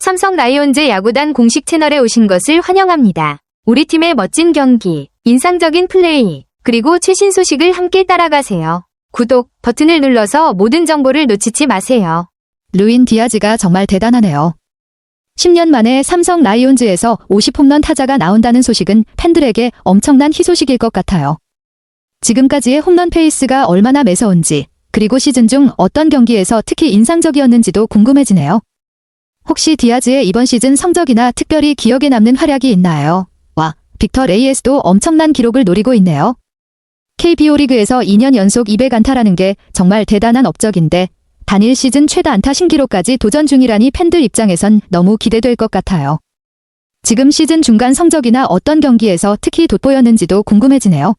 삼성 라이온즈 야구단 공식 채널에 오신 것을 환영합니다. 우리 팀의 멋진 경기, 인상적인 플레이, 그리고 최신 소식을 함께 따라가세요. 구독 버튼을 눌러서 모든 정보를 놓치지 마세요. 루인 디아즈가 정말 대단하네요. 10년 만에 삼성 라이온즈에서 50홈런 타자가 나온다는 소식은 팬들에게 엄청난 희소식일 것 같아요. 지금까지의 홈런 페이스가 얼마나 매서운지, 그리고 시즌 중 어떤 경기에서 특히 인상적이었는지도 궁금해지네요. 혹시 디아즈의 이번 시즌 성적이나 특별히 기억에 남는 활약이 있나요? 빅터 레이에스도 엄청난 기록을 노리고 있네요. KBO 리그에서 2년 연속 200안타라는 게 정말 대단한 업적인데 단일 시즌 최다 안타 신기록까지 도전 중이라니 팬들 입장에선 너무 기대될 것 같아요. 지금 시즌 중간 성적이나 어떤 경기에서 특히 돋보였는지도 궁금해지네요.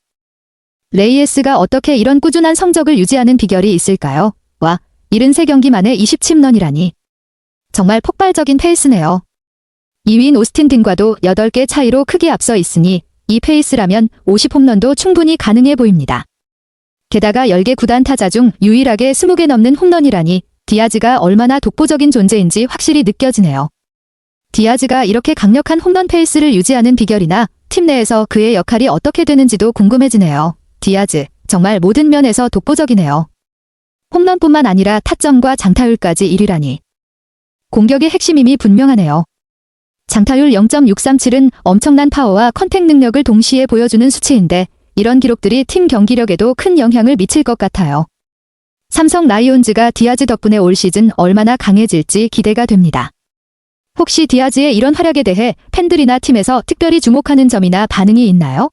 레이에스가 어떻게 이런 꾸준한 성적을 유지하는 비결이 있을까요? 73경기 만에 20홈런이라니. 정말 폭발적인 페이스네요. 2위인 오스틴 딘과도 8개 차이로 크게 앞서 있으니 이 페이스라면 50홈런도 충분히 가능해 보입니다. 게다가 10개 구단 타자 중 유일하게 20개 넘는 홈런이라니 디아즈가 얼마나 독보적인 존재인지 확실히 느껴지네요. 디아즈가 이렇게 강력한 홈런 페이스를 유지하는 비결이나 팀 내에서 그의 역할이 어떻게 되는지도 궁금해지네요. 디아즈, 정말 모든 면에서 독보적이네요. 홈런뿐만 아니라 타점과 장타율까지 1위라니. 공격의 핵심임이 분명하네요. 장타율 0.637은 엄청난 파워와 컨택 능력을 동시에 보여주는 수치인데 이런 기록들이 팀 경기력에도 큰 영향을 미칠 것 같아요. 삼성 라이온즈가 디아즈 덕분에 올 시즌 얼마나 강해질지 기대가 됩니다. 혹시 디아즈의 이런 활약에 대해 팬들이나 팀에서 특별히 주목하는 점이나 반응이 있나요?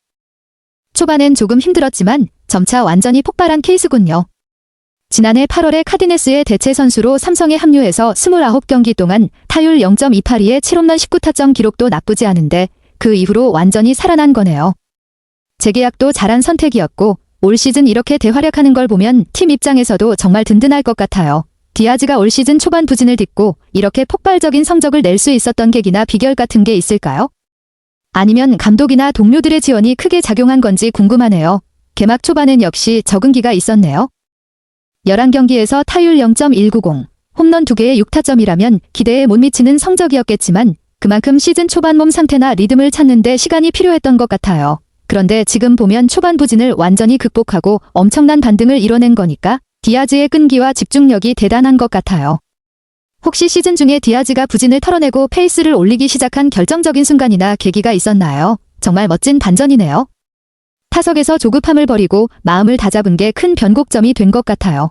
초반엔 조금 힘들었지만 점차 완전히 폭발한 케이스군요. 지난해 8월에 카디네스의 대체 선수로 삼성에 합류해서 29경기 동안 타율 0.282에 7홈런 19타점 기록도 나쁘지 않은데 그 이후로 완전히 살아난 거네요. 재계약도 잘한 선택이었고 올 시즌 이렇게 대활약하는 걸 보면 팀 입장에서도 정말 든든할 것 같아요. 디아즈가 올 시즌 초반 부진을 딛고 이렇게 폭발적인 성적을 낼 수 있었던 계기나 비결 같은 게 있을까요? 아니면 감독이나 동료들의 지원이 크게 작용한 건지 궁금하네요. 개막 초반엔 역시 적응기가 있었네요. 11경기에서 타율 0.190, 홈런 2개에 6타점이라면 기대에 못 미치는 성적이었겠지만 그만큼 시즌 초반 몸 상태나 리듬을 찾는 데 시간이 필요했던 것 같아요. 그런데 지금 보면 초반 부진을 완전히 극복하고 엄청난 반등을 이뤄낸 거니까 디아즈의 끈기와 집중력이 대단한 것 같아요. 혹시 시즌 중에 디아즈가 부진을 털어내고 페이스를 올리기 시작한 결정적인 순간이나 계기가 있었나요? 정말 멋진 반전이네요. 타석에서 조급함을 버리고 마음을 다잡은 게 큰 변곡점이 된 것 같아요.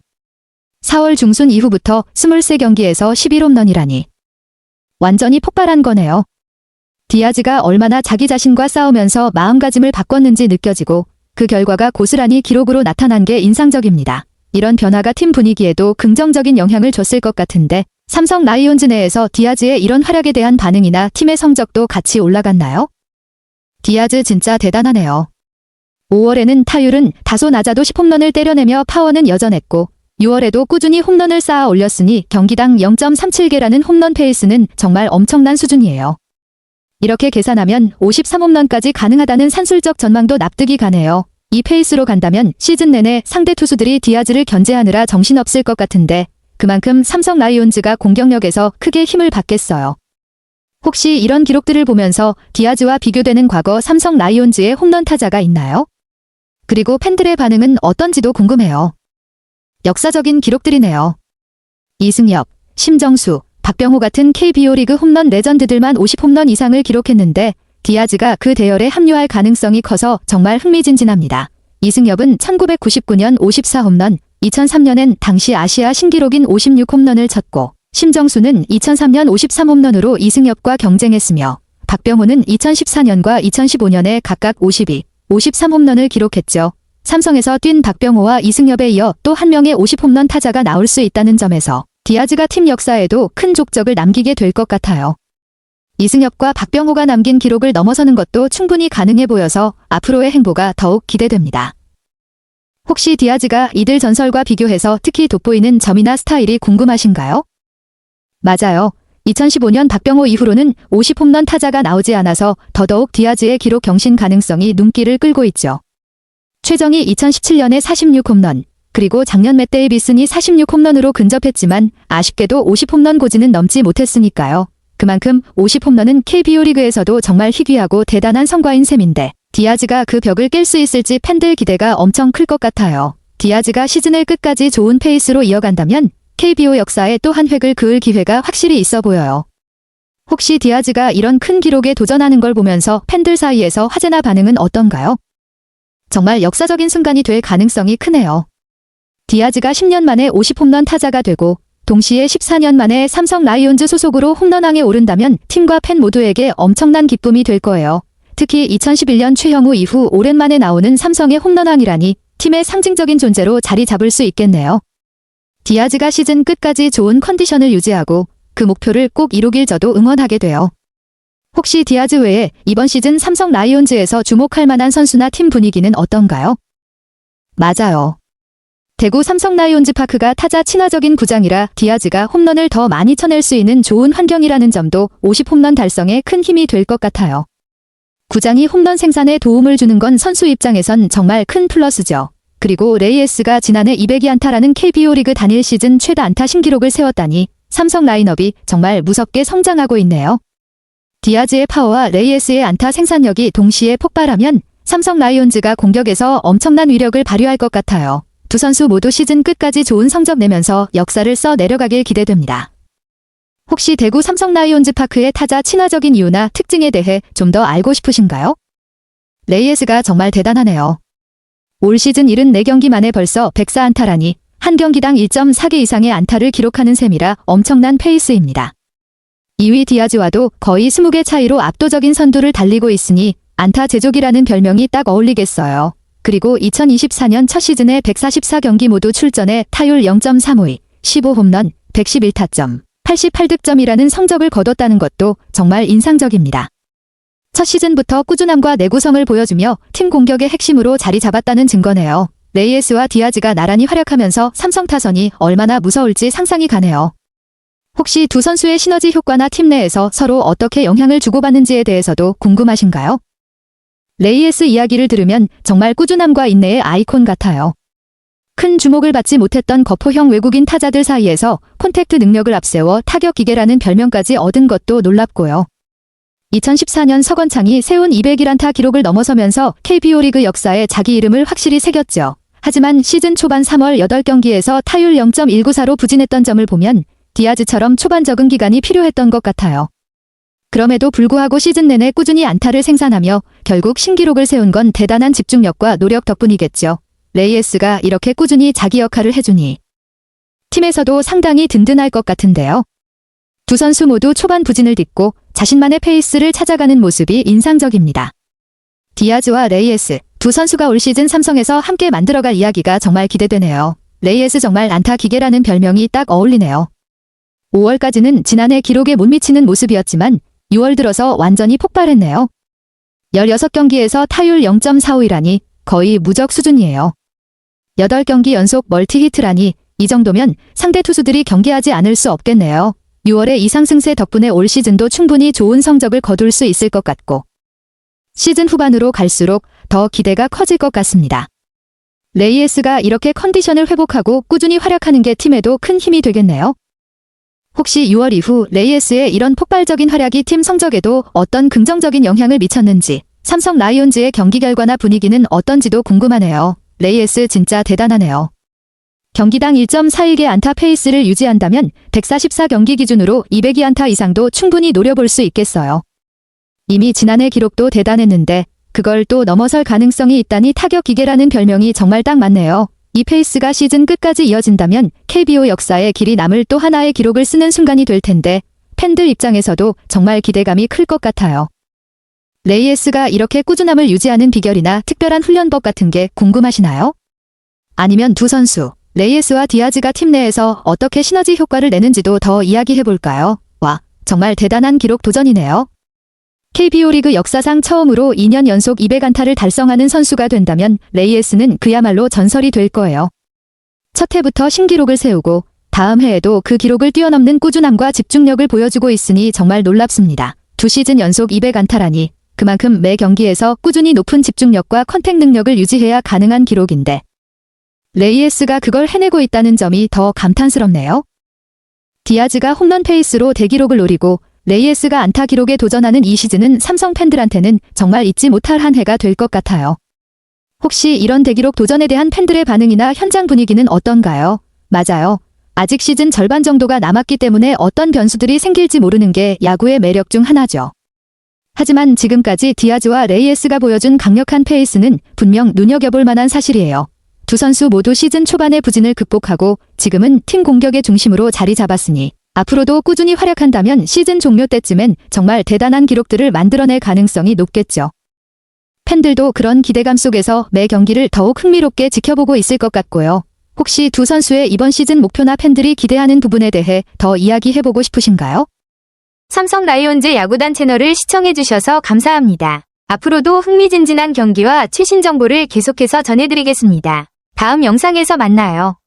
4월 중순 이후부터 23경기에서 11홈런이라니. 완전히 폭발한 거네요. 디아즈가 얼마나 자기 자신과 싸우면서 마음가짐을 바꿨는지 느껴지고 그 결과가 고스란히 기록으로 나타난 게 인상적입니다. 이런 변화가 팀 분위기에도 긍정적인 영향을 줬을 것 같은데 삼성 라이온즈 내에서 디아즈의 이런 활약에 대한 반응이나 팀의 성적도 같이 올라갔나요? 디아즈 진짜 대단하네요. 5월에는 타율은 다소 낮아도 10홈런을 때려내며 파워는 여전했고 6월에도 꾸준히 홈런을 쌓아 올렸으니 경기당 0.37개라는 홈런 페이스는 정말 엄청난 수준이에요. 이렇게 계산하면 53홈런까지 가능하다는 산술적 전망도 납득이 가네요. 이 페이스로 간다면 시즌 내내 상대 투수들이 디아즈를 견제하느라 정신없을 것 같은데 그만큼 삼성 라이온즈가 공격력에서 크게 힘을 받겠어요. 혹시 이런 기록들을 보면서 디아즈와 비교되는 과거 삼성 라이온즈의 홈런 타자가 있나요? 그리고 팬들의 반응은 어떤지도 궁금해요. 역사적인 기록들이네요. 이승엽, 심정수, 박병호 같은 KBO 리그 홈런 레전드들만 50홈런 이상을 기록했는데 디아즈가 그 대열에 합류할 가능성이 커서 정말 흥미진진합니다. 이승엽은 1999년 54홈런, 2003년엔 당시 아시아 신기록인 56홈런을 쳤고 심정수는 2003년 53홈런으로 이승엽과 경쟁했으며 박병호는 2014년과 2015년에 각각 52, 53홈런을 기록했죠. 삼성에서 뛴 박병호와 이승엽에 이어 또 한 명의 50홈런 타자가 나올 수 있다는 점에서 디아즈가 팀 역사에도 큰 족적을 남기게 될 것 같아요. 이승엽과 박병호가 남긴 기록을 넘어서는 것도 충분히 가능해 보여서 앞으로의 행보가 더욱 기대됩니다. 혹시 디아즈가 이들 전설과 비교해서 특히 돋보이는 점이나 스타일이 궁금하신가요? 맞아요. 2015년 박병호 이후로는 50홈런 타자가 나오지 않아서 더더욱 디아즈의 기록 경신 가능성이 눈길을 끌고 있죠. 최정이 2017년에 46홈런, 그리고 작년 맷 데이비슨이 46홈런으로 근접했지만 아쉽게도 50홈런 고지는 넘지 못했으니까요. 그만큼 50홈런은 KBO 리그에서도 정말 희귀하고 대단한 성과인 셈인데 디아즈가 그 벽을 깰 수 있을지 팬들 기대가 엄청 클 것 같아요. 디아즈가 시즌을 끝까지 좋은 페이스로 이어간다면 KBO 역사에 또 한 획을 그을 기회가 확실히 있어 보여요. 혹시 디아즈가 이런 큰 기록에 도전하는 걸 보면서 팬들 사이에서 화제나 반응은 어떤가요? 정말 역사적인 순간이 될 가능성이 크네요. 디아즈가 10년 만에 50홈런 타자가 되고 동시에 14년 만에 삼성 라이온즈 소속으로 홈런왕에 오른다면 팀과 팬 모두에게 엄청난 기쁨이 될 거예요. 특히 2011년 최형우 이후 오랜만에 나오는 삼성의 홈런왕이라니 팀의 상징적인 존재로 자리 잡을 수 있겠네요. 디아즈가 시즌 끝까지 좋은 컨디션을 유지하고 그 목표를 꼭 이루길 저도 응원하게 돼요. 혹시 디아즈 외에 이번 시즌 삼성 라이온즈에서 주목할 만한 선수나 팀 분위기는 어떤가요? 맞아요. 대구 삼성 라이온즈 파크가 타자 친화적인 구장이라 디아즈가 홈런을 더 많이 쳐낼 수 있는 좋은 환경이라는 점도 50홈런 달성에 큰 힘이 될 것 같아요. 구장이 홈런 생산에 도움을 주는 건 선수 입장에선 정말 큰 플러스죠. 그리고 레이에스가 지난해 202안타라는 KBO 리그 단일 시즌 최다 안타 신기록을 세웠다니 삼성 라인업이 정말 무섭게 성장하고 있네요. 디아즈의 파워와 레이에스의 안타 생산력이 동시에 폭발하면 삼성 라이온즈가 공격에서 엄청난 위력을 발휘할 것 같아요. 두 선수 모두 시즌 끝까지 좋은 성적 내면서 역사를 써 내려가길 기대됩니다. 혹시 대구 삼성 라이온즈 파크의 타자 친화적인 이유나 특징에 대해 좀 더 알고 싶으신가요? 레이에스가 정말 대단하네요. 올 시즌 74경기 만에 벌써 104안타라니 한 경기당 1.4개 이상의 안타를 기록하는 셈이라 엄청난 페이스입니다. 2위 디아즈와도 거의 20개 차이로 압도적인 선두를 달리고 있으니 안타 제조기라는 별명이 딱 어울리겠어요. 그리고 2024년 첫 시즌에 144경기 모두 출전해 타율 0.35, 15홈런, 111타점, 88득점이라는 성적을 거뒀다는 것도 정말 인상적입니다. 첫 시즌부터 꾸준함과 내구성을 보여주며 팀 공격의 핵심으로 자리 잡았다는 증거네요. 레이에스와 디아즈가 나란히 활약하면서 삼성 타선이 얼마나 무서울지 상상이 가네요. 혹시 두 선수의 시너지 효과나 팀 내에서 서로 어떻게 영향을 주고받는지에 대해서도 궁금하신가요? 레이에스 이야기를 들으면 정말 꾸준함과 인내의 아이콘 같아요. 큰 주목을 받지 못했던 거포형 외국인 타자들 사이에서 콘택트 능력을 앞세워 타격 기계라는 별명까지 얻은 것도 놀랍고요. 2014년 서건창이 세운 201안타 기록을 넘어서면서 KBO 리그 역사에 자기 이름을 확실히 새겼죠. 하지만 시즌 초반 3월 8경기에서 타율 0.194로 부진했던 점을 보면 디아즈처럼 초반 적응 기간이 필요했던 것 같아요. 그럼에도 불구하고 시즌 내내 꾸준히 안타를 생산하며 결국 신기록을 세운 건 대단한 집중력과 노력 덕분이겠죠. 레이에스가 이렇게 꾸준히 자기 역할을 해주니 팀에서도 상당히 든든할 것 같은데요. 두 선수 모두 초반 부진을 딛고 자신만의 페이스를 찾아가는 모습이 인상적입니다. 디아즈와 레이에스, 두 선수가 올 시즌 삼성에서 함께 만들어갈 이야기가 정말 기대되네요. 레이에스 정말 안타 기계라는 별명이 딱 어울리네요. 5월까지는 지난해 기록에 못 미치는 모습이었지만 6월 들어서 완전히 폭발했네요. 16경기에서 타율 0.45이라니 거의 무적 수준이에요. 8경기 연속 멀티히트라니 이 정도면 상대 투수들이 경기하지 않을 수 없겠네요. 6월의 이상승세 덕분에 올 시즌도 충분히 좋은 성적을 거둘 수 있을 것 같고 시즌 후반으로 갈수록 더 기대가 커질 것 같습니다. 레이에스가 이렇게 컨디션을 회복하고 꾸준히 활약하는 게 팀에도 큰 힘이 되겠네요. 혹시 6월 이후 레이에스의 이런 폭발적인 활약이 팀 성적에도 어떤 긍정적인 영향을 미쳤는지 삼성 라이온즈의 경기 결과나 분위기는 어떤지도 궁금하네요. 레이에스 진짜 대단하네요. 경기당 1.41개 안타 페이스를 유지한다면 144경기 기준으로 202안타 이상도 충분히 노려볼 수 있겠어요. 이미 지난해 기록도 대단했는데 그걸 또 넘어설 가능성이 있다니 타격 기계라는 별명이 정말 딱 맞네요. 이 페이스가 시즌 끝까지 이어진다면 KBO 역사에 길이 남을 또 하나의 기록을 쓰는 순간이 될 텐데 팬들 입장에서도 정말 기대감이 클 것 같아요. 레이에스가 이렇게 꾸준함을 유지하는 비결이나 특별한 훈련법 같은 게 궁금하시나요? 아니면 두 선수, 레이에스와 디아즈가 팀 내에서 어떻게 시너지 효과를 내는지도 더 이야기해볼까요? 와, 정말 대단한 기록 도전이네요. KBO 리그 역사상 처음으로 2년 연속 200안타를 달성하는 선수가 된다면 레이에스는 그야말로 전설이 될 거예요. 첫 해부터 신기록을 세우고 다음 해에도 그 기록을 뛰어넘는 꾸준함과 집중력을 보여주고 있으니 정말 놀랍습니다. 2시즌 연속 200안타라니 그만큼 매 경기에서 꾸준히 높은 집중력과 컨택 능력을 유지해야 가능한 기록인데 레이에스가 그걸 해내고 있다는 점이 더 감탄스럽네요. 디아즈가 홈런 페이스로 대기록을 노리고 레이에스가 안타 기록에 도전하는 이 시즌은 삼성 팬들한테는 정말 잊지 못할 한 해가 될 것 같아요. 혹시 이런 대기록 도전에 대한 팬들의 반응이나 현장 분위기는 어떤가요? 맞아요. 아직 시즌 절반 정도가 남았기 때문에 어떤 변수들이 생길지 모르는 게 야구의 매력 중 하나죠. 하지만 지금까지 디아즈와 레이에스가 보여준 강력한 페이스는 분명 눈여겨볼 만한 사실이에요. 두 선수 모두 시즌 초반의 부진을 극복하고 지금은 팀 공격의 중심으로 자리 잡았으니 앞으로도 꾸준히 활약한다면 시즌 종료 때쯤엔 정말 대단한 기록들을 만들어낼 가능성이 높겠죠. 팬들도 그런 기대감 속에서 매 경기를 더욱 흥미롭게 지켜보고 있을 것 같고요. 혹시 두 선수의 이번 시즌 목표나 팬들이 기대하는 부분에 대해 더 이야기해보고 싶으신가요? 삼성 라이온즈 야구단 채널을 시청해주셔서 감사합니다. 앞으로도 흥미진진한 경기와 최신 정보를 계속해서 전해드리겠습니다. 다음 영상에서 만나요.